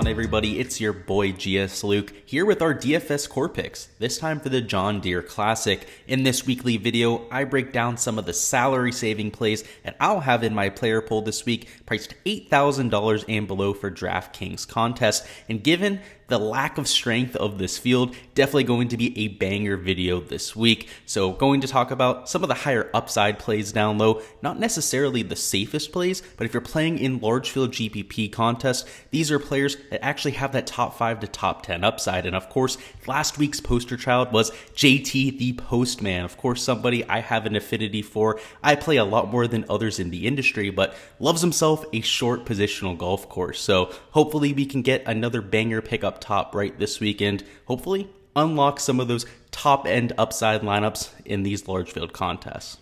on, everybody? It's your boy GS Luke here with our DFS core picks, this time for the John Deere Classic. In this weekly video, I break down some of the salary saving plays that I'll have in my player pool this week, priced $8,000 and below for Draftkings contest. And given the lack of strength of this field, definitely going to be a banger video this week. So going to talk about some of the higher upside plays down low, not necessarily the safest plays, but if you're playing in large field GPP contests, these are players that actually have that top 5 to top 10 upside. And of course, last week's poster child was JT the Postman. Of course, somebody I have an affinity for. I play a lot more than others in the industry, but loves himself a short positional golf course. So hopefully we can get another banger pick up top right this weekend. Hopefully unlock some of those top end upside lineups in these large field contests.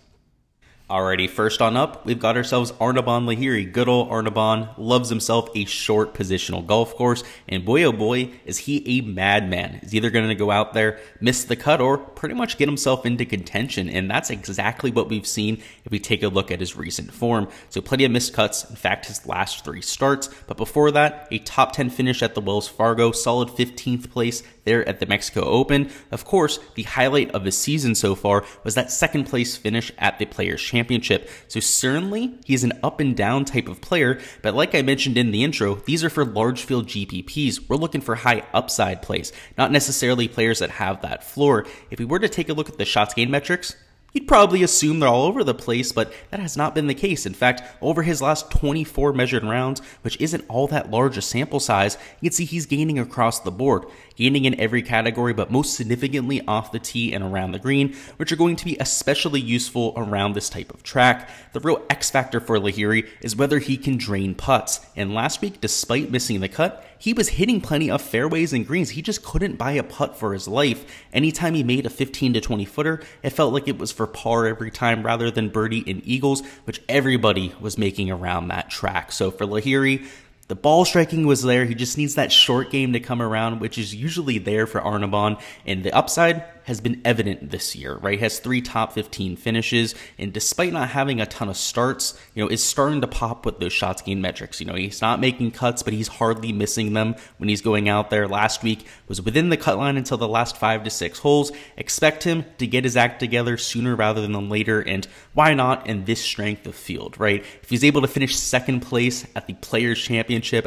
Alrighty, first on up, we've got ourselves Arnaban Lahiri. Good old Arnaban loves himself a short positional golf course, and boy oh boy, is he a madman. He's either going to go out there, miss the cut, or pretty much get himself into contention, and that's exactly what we've seen if we take a look at his recent form. So plenty of missed cuts, in fact his last 3 starts, but before that, a top 10 finish at the Wells Fargo, solid 15th place there at the Mexico Open. Of course, the highlight of his season so far was that 2nd place finish at the Players Championship. So certainly he's an up and down type of player, but like I mentioned in the intro, these are for large field GPPs. We're looking for high upside plays, not necessarily players that have that floor. If we were to take a look at the shots gained metrics, you'd probably assume they're all over the place, but that has not been the case. In fact, over his last 24 measured rounds, which isn't all that large a sample size, you can see he's gaining across the board, gaining in every category, but most significantly off the tee and around the green, which are going to be especially useful around this type of track. The real X factor for Lahiri is whether he can drain putts. And last week, despite missing the cut, he was hitting plenty of fairways and greens. He just couldn't buy a putt for his life. Anytime he made a 15 to 20 footer, it felt like it was for par every time rather than birdie and eagles, which everybody was making around that track. So for Lahiri, the ball striking was there. He just needs that short game to come around, which is usually there for Arnaban. And the upside has been evident this year, right? He has 3 top 15 finishes, and despite not having a ton of starts, is starting to pop with those shots gained metrics. He's not making cuts, but he's hardly missing them when he's going out there. Last week was within the cut line until the last 5 to 6 holes. Expect him to get his act together sooner rather than later, and why not in this strength of field, right? If he's able to finish 2nd place at the Players Championship,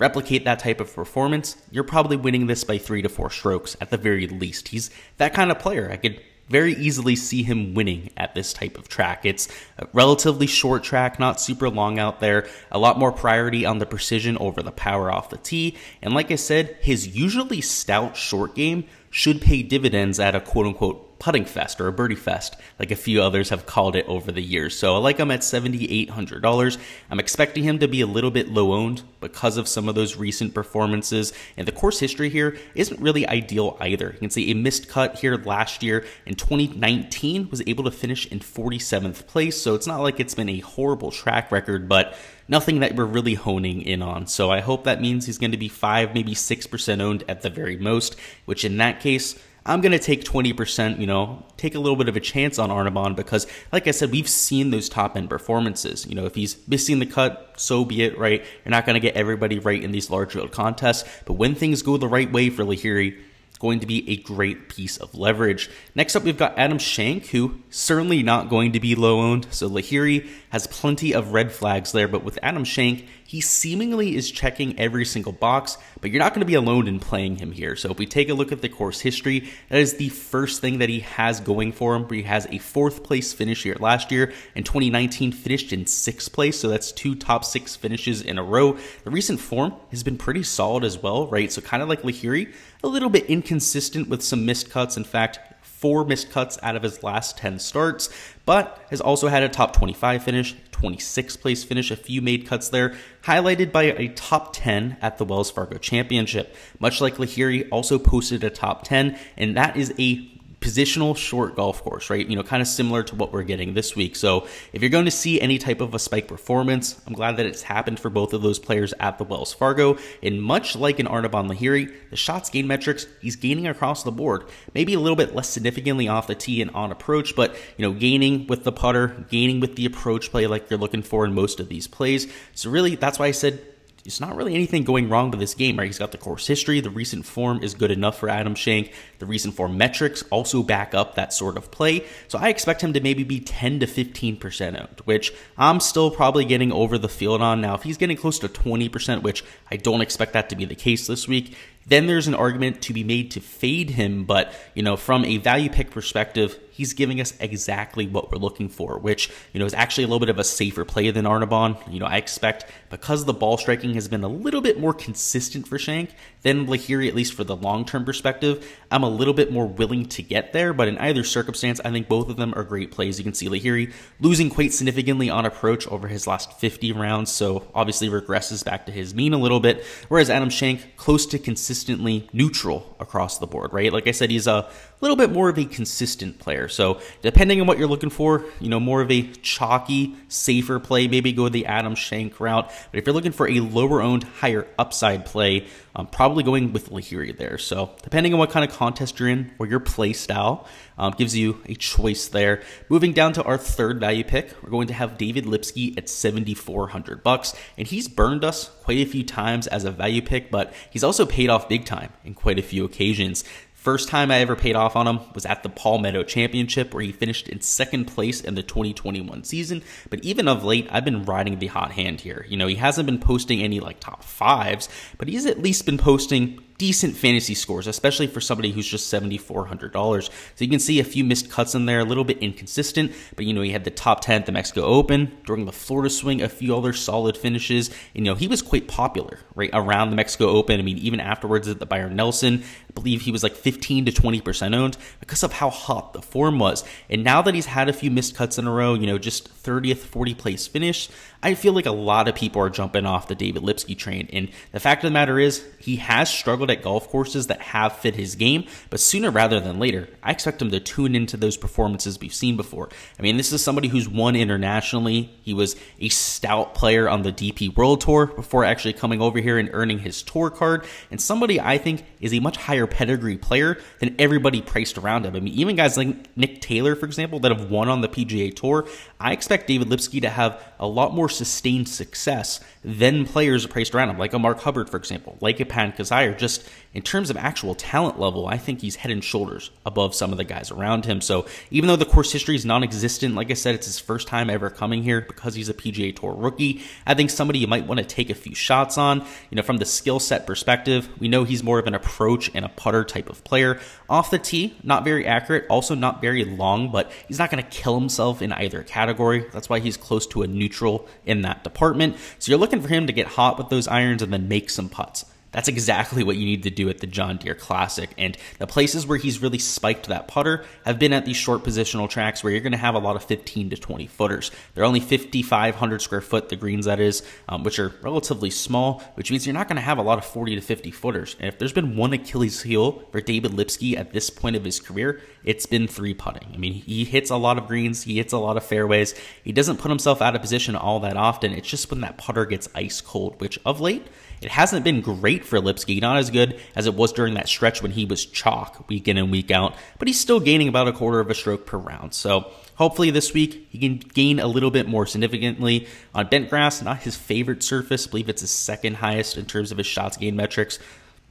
replicate that type of performance, you're probably winning this by 3 to 4 strokes at the very least. He's that kind of player. I could very easily see him winning at this type of track. It's a relatively short track, not super long out there, a lot more priority on the precision over the power off the tee, and like I said, his usually stout short game should pay dividends at a quote-unquote putting fest or a birdie fest, like a few others have called it over the years. So I like him at $7,800. I'm expecting him to be a little bit low owned because of some of those recent performances, and the course history here isn't really ideal either. You can see a missed cut here last year in 2019, was able to finish in 47th place, so it's not like it's been a horrible track record, but nothing that we're really honing in on. So I hope that means he's going to be 5, maybe 6% owned at the very most, which in that case, I'm going to take 20%, take a little bit of a chance on Arnaban because, like I said, we've seen those top-end performances. If he's missing the cut, so be it, right? You're not going to get everybody right in these large field contests, but when things go the right way for Lahiri, going to be a great piece of leverage. Next up, we've got Adam Shank, who certainly not going to be low owned. So Lahiri has plenty of red flags there, but with Adam Shank, he seemingly is checking every single box, but you're not going to be alone in playing him here. So if we take a look at the course history, that is the first thing that he has going for him. He has a 4th place finish here last year. In 2019, finished in 6th place, so that's 2 top 6 finishes in a row. The recent form has been pretty solid as well, right? So kind of like Lahiri, a little bit inconsistent with some missed cuts. In fact, 4 missed cuts out of his last 10 starts, but has also had a top 25 finish, 26th place finish, a few made cuts there, highlighted by a top 10 at the Wells Fargo Championship. Much like Lahiri, also posted a top 10, and that is a positional short golf course, right? Kind of similar to what we're getting this week. So if you're going to see any type of a spike performance, I'm glad that it's happened for both of those players at the Wells Fargo. And much like in Arnaban Lahiri, the shots gained metrics, he's gaining across the board. Maybe a little bit less significantly off the tee and on approach, but gaining with the putter, gaining with the approach play like you're looking for in most of these plays. So really, that's why I said there's not really anything going wrong with this game, right? He's got the course history. The recent form is good enough for Adam Shank. The recent form metrics also back up that sort of play. So I expect him to maybe be 10 to 15% owned, which I'm still probably getting over the field on. Now, if he's getting close to 20%, which I don't expect that to be the case this week, then there's an argument to be made to fade him. But, from a value pick perspective, he's giving us exactly what we're looking for, which, is actually a little bit of a safer play than Arnaban. I expect, because the ball striking has been a little bit more consistent for Shank than Lahiri, at least for the long-term perspective, I'm a little bit more willing to get there. But in either circumstance, I think both of them are great plays. You can see Lahiri losing quite significantly on approach over his last 50 rounds, so obviously regresses back to his mean a little bit, whereas Adam Shank close to consistently neutral across the board, right? Like I said, he's a little bit more of a consistent player. So depending on what you're looking for, more of a chalky, safer play, maybe go the Adam Shank route. But if you're looking for a lower owned, higher upside play, I'm probably going with Lahiri there. So depending on what kind of contest you're in or your play style, gives you a choice there. Moving down to our third value pick, we're going to have David Lipsky at $7,400, and he's burned us quite a few times as a value pick, but he's also paid off big time in quite a few occasions. First time I ever paid off on him was at the Palmetto Championship, where he finished in second place in the 2021 season. But even of late, I've been riding the hot hand here. He hasn't been posting any top fives, but he's at least been posting decent fantasy scores, especially for somebody who's just $7,400. So you can see a few missed cuts in there, a little bit inconsistent, but he had the top 10 at the Mexico Open, during the Florida Swing, a few other solid finishes. He was quite popular right around the Mexico Open. I mean, even afterwards at the Byron Nelson, I believe he was like 15 to 20% owned because of how hot the form was. And now that he's had a few missed cuts in a row, just 30th, 40 place finish, I feel like a lot of people are jumping off the David Lipsky train. And the fact of the matter is, he has struggled at golf courses that have fit his game, but sooner rather than later, I expect him to tune into those performances we've seen before. I mean, this is somebody who's won internationally. He was a stout player on the DP World Tour before actually coming over here and earning his tour card, and somebody I think is a much higher pedigree player than everybody priced around him. I mean, even guys like Nick Taylor, for example, that have won on the PGA Tour, I expect David Lipsky to have a lot more sustained success than players priced around him, like a Mark Hubbard, for example, like a Pan Kazire. Just in terms of actual talent level, I think he's head and shoulders above some of the guys around him. So even though the course history is non-existent, like I said, it's his first time ever coming here because he's a PGA Tour rookie, I think somebody you might want to take a few shots on. From the skill set perspective, we know he's more of an approach and a putter type of player. Off the tee, not very accurate, also not very long, but he's not going to kill himself in either category. That's why he's close to a neutral in that department. So you're looking for him to get hot with those irons and then make some putts. That's exactly what you need to do at the John Deere Classic. And the places where he's really spiked that putter have been at these short positional tracks where you're going to have a lot of 15 to 20 footers. They're only 5,500 square foot, the greens that is, which are relatively small, which means you're not going to have a lot of 40 to 50 footers. And if there's been one Achilles heel for David Lipsky at this point of his career, it's been three putting. I mean, he hits a lot of greens, he hits a lot of fairways. He doesn't put himself out of position all that often. It's just when that putter gets ice cold, which of late, it hasn't been great for Lipsky, not as good as it was during that stretch when he was chalk week in and week out, but he's still gaining about a quarter of a stroke per round. So hopefully this week he can gain a little bit more significantly. On bent grass, not his favorite surface. I believe it's his second highest in terms of his shots gained metrics.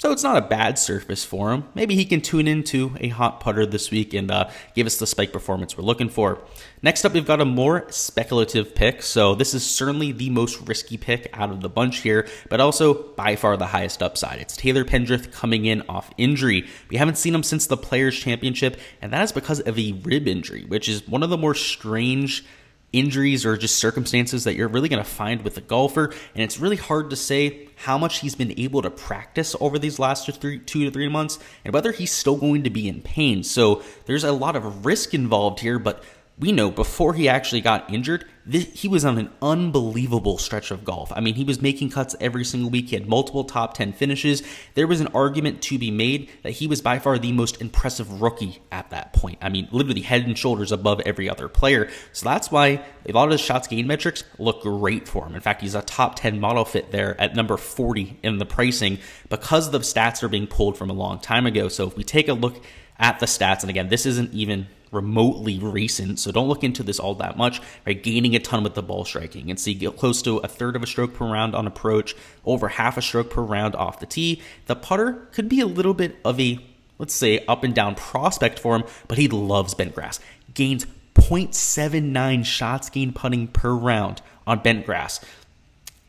So it's not a bad surface for him. Maybe he can tune into a hot putter this week and give us the spike performance we're looking for. Next up, we've got a more speculative pick. So this is certainly the most risky pick out of the bunch here, but also by far the highest upside. It's Taylor Pendrick coming in off injury. We haven't seen him since the Players' Championship, and that is because of a rib injury, which is one of the more strange injuries or just circumstances that you're really going to find with a golfer. And it's really hard to say how much he's been able to practice over these last 2 to 3 months and whether he's still going to be in pain. So there's a lot of risk involved here, but we know before he actually got injured, he was on an unbelievable stretch of golf. I mean, he was making cuts every single week. He had multiple top 10 finishes. There was an argument to be made that he was by far the most impressive rookie at that point. I mean, literally head and shoulders above every other player. So that's why a lot of his shots gained metrics look great for him. In fact, he's a top 10 model fit there at number 40 in the pricing because the stats are being pulled from a long time ago. So if we take a look at the stats, and again, this isn't even remotely recent, so don't look into this all that much, right? Gaining a ton with the ball striking, and see close to a third of a stroke per round on approach, over half a stroke per round off the tee. The putter could be a little bit of a, let's say, up and down prospect for him, but he loves bent grass. Gains 0.79 shots gained putting per round on bent grass.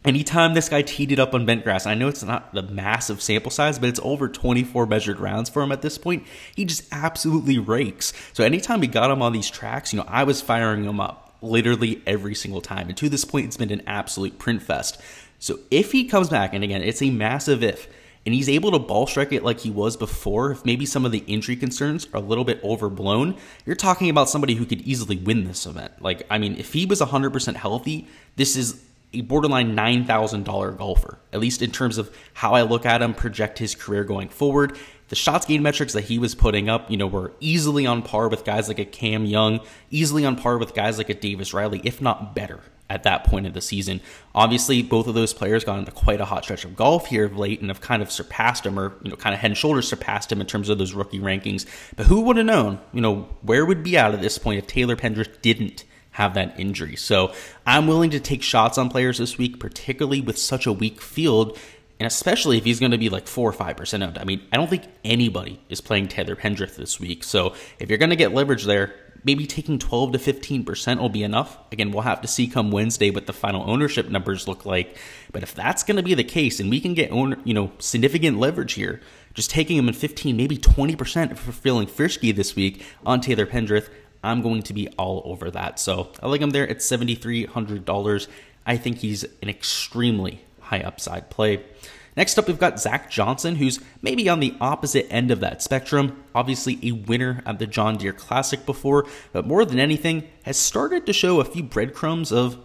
Anytime this guy teed it up on bent grass, I know it's not the massive sample size, but it's over 24 measured rounds for him at this point. He just absolutely rakes. So anytime we got him on these tracks, I was firing him up literally every single time. And to this point, it's been an absolute print fest. So if he comes back, and again, it's a massive if, and he's able to ball strike it like he was before, if maybe some of the injury concerns are a little bit overblown, you're talking about somebody who could easily win this event. Like, I mean, if he was 100% healthy, this is a borderline $9,000 golfer, at least in terms of how I look at him, project his career going forward. The shots gained metrics that he was putting up, were easily on par with guys like a Cam Young, easily on par with guys like a Davis Riley, if not better at that point of the season. Obviously, both of those players got into quite a hot stretch of golf here of late and have kind of surpassed him, or, kind of head and shoulders surpassed him in terms of those rookie rankings. But who would have known, where would be out at this point if Taylor Pendrick didn't have that injury? So I'm willing to take shots on players this week, particularly with such a weak field, and especially if he's going to be like 4 or 5% owned. I mean, I don't think anybody is playing Taylor Pendrick this week. So if you're going to get leverage there, maybe taking 12 to 15% will be enough. Again, we'll have to see come Wednesday what the final ownership numbers look like. But if that's going to be the case, and we can get significant leverage here, just taking him in 15, maybe 20% if we're feeling frisky this week on Taylor Pendrick, I'm going to be all over that. So I like him there at $7,300. I think he's an extremely high upside play. Next up, we've got Zach Johnson, who's maybe on the opposite end of that spectrum. Obviously a winner at the John Deere Classic before, but more than anything, has started to show a few breadcrumbs of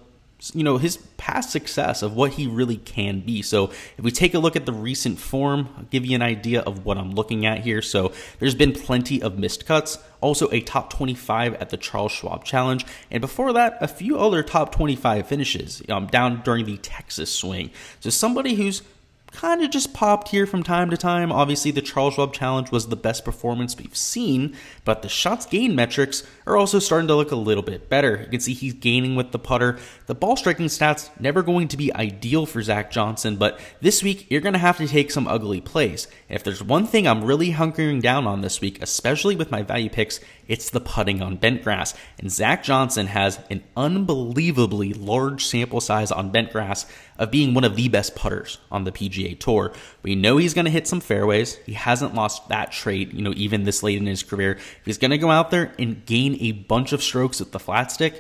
his past success, of what he really can be. So if we take a look at the recent form, I'll give you an idea of what I'm looking at here. So there's been plenty of missed cuts, also a top 25 at the Charles Schwab Challenge, and before that, a few other top 25 finishes down during the Texas swing. So somebody who's kind of just popped here from time to time. Obviously, the Charles Schwab Challenge was the best performance we've seen, but the shots gained metrics are also starting to look a little bit better. You can see he's gaining with the putter. The ball striking stats never going to be ideal for Zach Johnson, but this week you're going to have to take some ugly plays. And if there's one thing I'm really hunkering down on this week, especially with my value picks, it's the putting on bent grass. And Zach Johnson has an unbelievably large sample size on bent grass of being one of the best putters on the PGA Tour. We know he's going to hit some fairways. He hasn't lost that trait, even this late in his career. If he's going to go out there and gain a bunch of strokes with the flat stick,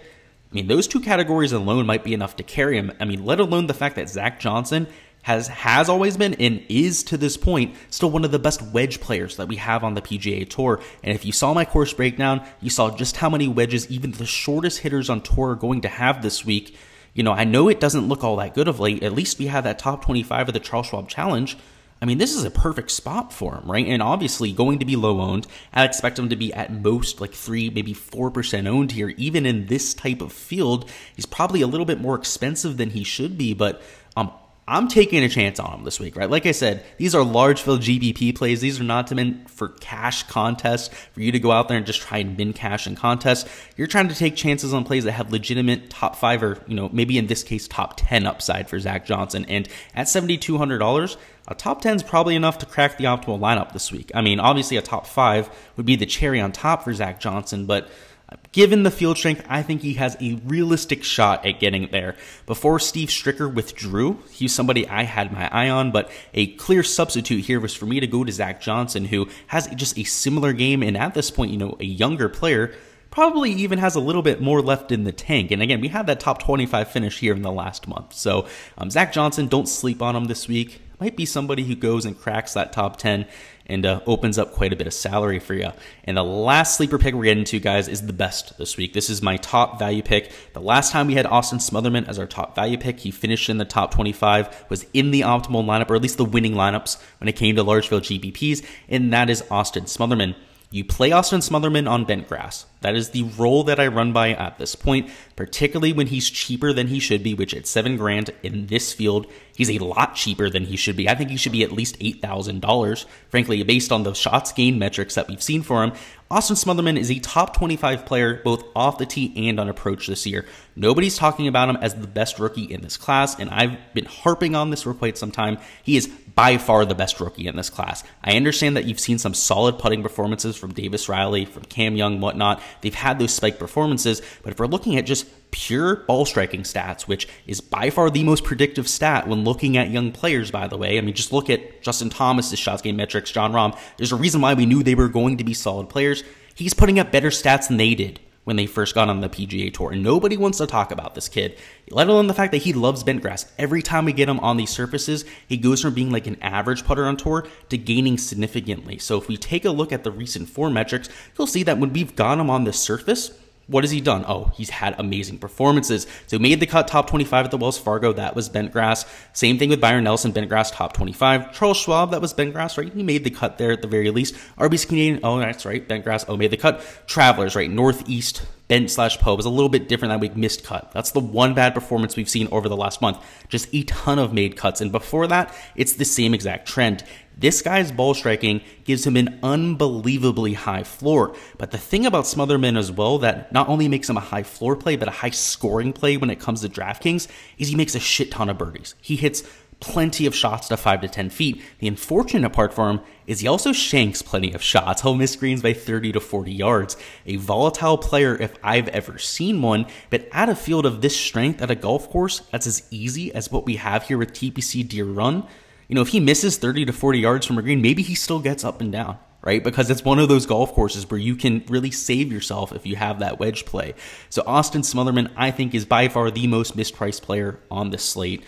I mean, those two categories alone might be enough to carry him. I mean, let alone the fact that Zach Johnson has always been, and is to this point, still one of the best wedge players that we have on the PGA Tour. And if you saw my course breakdown, you saw just how many wedges even the shortest hitters on tour are going to have this week. I know it doesn't look all that good of late. At least we have that top 25 of the Charles Schwab Challenge. I mean, this is a perfect spot for him, right? And obviously going to be low owned. I expect him to be at most like 3, maybe 4% owned here. Even in this type of field, he's probably a little bit more expensive than he should be, but I'm taking a chance on him this week, right? Like I said, these are large field GPP plays. These are not meant for cash contests, for you to go out there and just try and min cash in contests. You're trying to take chances on plays that have legitimate top 5 or, maybe in this case, top 10 upside for Zach Johnson. And at $7,200, a top 10 is probably enough to crack the optimal lineup this week. I mean, obviously a top 5 would be the cherry on top for Zach Johnson, but given the field strength, I think he has a realistic shot at getting there. Before Steve Stricker withdrew, he's somebody I had my eye on, but a clear substitute here was for me to go to Zach Johnson, who has just a similar game, and at this point, a younger player, probably even has a little bit more left in the tank. And again, we had that top 25 finish here in the last month. So Zach Johnson, don't sleep on him this week. Might be somebody who goes and cracks that top 10 and opens up quite a bit of salary for you. And the last sleeper pick we're getting into, guys, is the best this week. This is my top value pick. The last time we had Austin Smotherman as our top value pick, he finished in the top 25, was in the optimal lineup, or at least the winning lineups when it came to large field GPPs, and that is Austin Smotherman. You play Austin Smotherman on bent grass. That is the role that I run by at this point, particularly when he's cheaper than he should be, which at $7,000 in this field, he's a lot cheaper than he should be. I think he should be at least $8,000, frankly, based on the shots gained metrics that we've seen for him. Austin Smotherman is a top 25 player both off the tee and on approach this year. Nobody's talking about him as the best rookie in this class, and I've been harping on this for quite some time. He is by far the best rookie in this class. I understand that you've seen some solid putting performances from Davis Riley, from Cam Young, whatnot. They've had those spike performances, but if we're looking at just pure ball striking stats, which is by far the most predictive stat when looking at young players, by the way. I mean, just look at Justin Thomas's shots gained metrics, John Rahm. There's a reason why we knew they were going to be solid players. He's putting up better stats than they did when they first got on the PGA Tour, and nobody wants to talk about this kid, let alone the fact that he loves bent grass. Every time we get him on these surfaces, he goes from being like an average putter on tour to gaining significantly. So if we take a look at the recent form metrics, you'll see that when we've got him on this surface, what has he done? Oh, he's had amazing performances. So made the cut top 25 at the Wells Fargo. That was bent grass. Same thing with Byron Nelson, bent grass top 25. Charles Schwab, that was bent grass, right? He made the cut there at the very least. RBC Canadian, oh, that's right, bent grass. Oh, made the cut. Travelers, right? Northeast, bent / Poe was a little bit different that week, missed cut. That's the one bad performance we've seen over the last month. Just a ton of made cuts. And before that, it's the same exact trend. This guy's ball striking gives him an unbelievably high floor. But the thing about Smotherman as well that not only makes him a high floor play, but a high scoring play when it comes to Draftkings, is he makes a shit ton of birdies. He hits plenty of shots to 5 to 10 feet. The unfortunate part for him is he also shanks plenty of shots. He'll miss greens by 30 to 40 yards. A volatile player if I've ever seen one, but at a field of this strength at a golf course that's as easy as what we have here with TPC Deere Run, you know, if he misses 30 to 40 yards from a green, maybe he still gets up and down, right? Because it's one of those golf courses where you can really save yourself if you have that wedge play. So Austin Smotherman, I think, is by far the most mispriced player on this slate.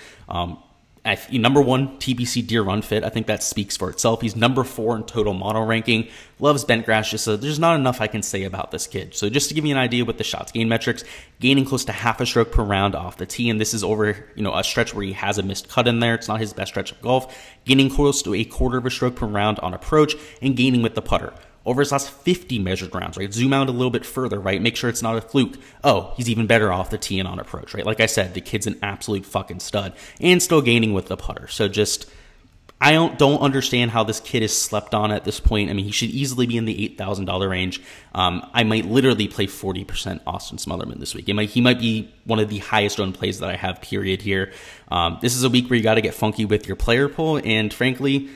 Number 1, TPC Deere Run Fit. I think that speaks for itself. He's number 4 in total mono ranking. Loves bent grass. Just there's not enough I can say about this kid. So just to give you an idea with the shots gained metrics, gaining close to half a stroke per round off the tee, and this is over a stretch where he has a missed cut in there. It's not his best stretch of golf. Gaining close to a quarter of a stroke per round on approach, and gaining with the putter. Over his last 50 measured rounds, right? Zoom out a little bit further, right? Make sure it's not a fluke. Oh, he's even better off the tee and on approach, right? Like I said, the kid's an absolute fucking stud and still gaining with the putter. So just, I don't understand how this kid is slept on at this point. I mean, he should easily be in the $8,000 range. I might literally play 40% Austin Smotherman this week. He might be one of the highest owned plays that I have, period, here. This is a week where you got to get funky with your player pool, and frankly,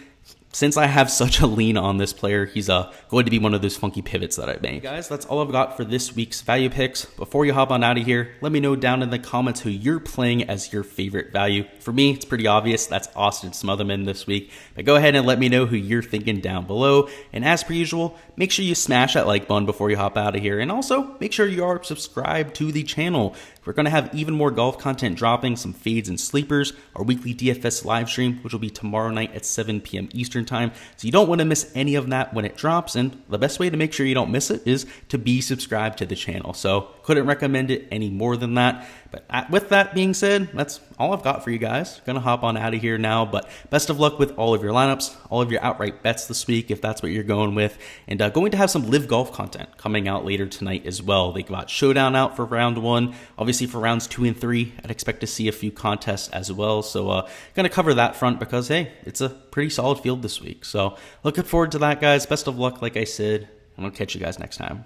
since I have such a lean on this player, he's going to be one of those funky pivots that I make. Guys, that's all I've got for this week's value picks. Before you hop on out of here, let me know down in the comments who you're playing as your favorite value. For me, it's pretty obvious. That's Austin Smotherman this week. But go ahead and let me know who you're thinking down below. And as per usual, make sure you smash that like button before you hop out of here. And also, make sure you are subscribed to the channel. We're going to have even more golf content dropping, some fades and sleepers, our weekly DFS live stream, which will be tomorrow night at 7 p.m. Eastern time. So you don't want to miss any of that when it drops. And the best way to make sure you don't miss it is to be subscribed to the channel. So couldn't recommend it any more than that. But with that being said, that's all I've got for you guys. Gonna hop on out of here now, but best of luck with all of your lineups, all of your outright bets this week, if that's what you're going with. And going to have some live golf content coming out later tonight as well. They got Showdown out for round 1. Obviously for rounds 2 and 3, I'd expect to see a few contests as well. So gonna cover that front because, hey, it's a pretty solid field this week. So looking forward to that, guys. Best of luck, like I said. I'm gonna catch you guys next time.